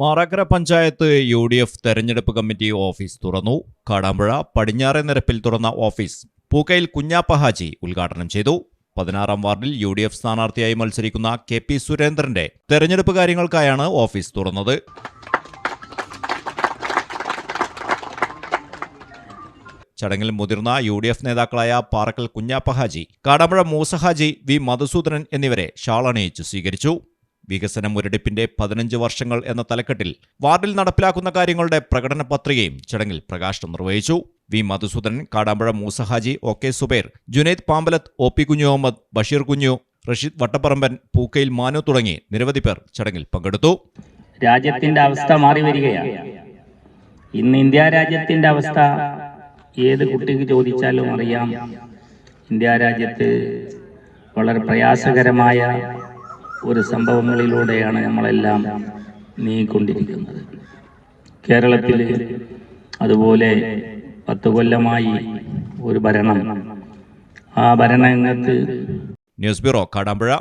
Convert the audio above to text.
Marakkara panchayat UDF തെരഞ്ഞെടുപ്പ് committee office തുറന്നു. കാടാമ്പുഴ പടിഞ്ഞാറെ നിരപ്പിൽ തുറന്ന ഓഫീസ് പൂക്കയിൽ കുഞ്ഞാപ്പ ഹാജി ഉദ്ഘാടനം ചെയ്തു. 16-ാം വാർഡിൽ UDF സ്ഥാനാർത്ഥിയായി മത്സരിക്കുന്ന KP സുരേന്ദ്രന്റെ തെരഞ്ഞെടുപ്പ് കാര്യങ്ങൾക്കായാണ് ഓഫീസ് തുറന്നത്. ചടങ്ങിൽ മുതിർന്ന UDF നേതാക്കളായ പാറക്കൽ കുഞ്ഞാപ്പ ഹാജി, കാടാമ്പുഴ മൂസ ഹാജി, V മധുസൂദനൻ എന്നിവരെ ഷാളണിയിച്ച് സ്വീകരിച്ചു. വികസന മുരടിപ്പിന്റെ 15 വർഷങ്ങൾ എന്ന തലക്കെട്ടിൽ വാർഡിൽ നടപ്പിലാക്കുന്ന കാര്യങ്ങളുടെ പ്രകടന പത്രികയും ചടങ്ങിൽ പ്രകാശനം നിർവഹിച്ചു. V Madhusoodanan, Kadampuzha Musa Haji, OK Zubair, Junaid Pambalath, OP കുഞ്ഞു മുഹമ്മദ്, ബഷീർ കുഞ്ഞു, റഷീദ് വട്ടപ്പറമ്പൻ, പൂക്കയിൽ മാനു തുടങ്ങി നിരവധി പേർ ചടങ്ങിൽ പങ്കെടുത്തു. രാജ്യത്തിന്റെ അവസ്ഥ മാറി വരികയാണ്. ഇന്ന് ഇന്ത്യ രാജ്യത്തിന്റെ അവസ്ഥ ഏത് കുട്ടിക്ക് ചോദിച്ചാലും അറിയാം. ഇന്ത്യ രാജ്യത്ത് വളരെ പ്രയാസകരമായ ഒരു സംഭവങ്ങളിലൂടെയാണ് നമ്മളെല്ലാം നീങ്ങിക്കൊണ്ടിരിക്കുന്നത്. കേരളത്തിൽ അതുപോലെ 10 കൊല്ലമായി ഒരു ഭരണം, ആ ഭരണരംഗത്ത്. News bureau, Kadampuzha.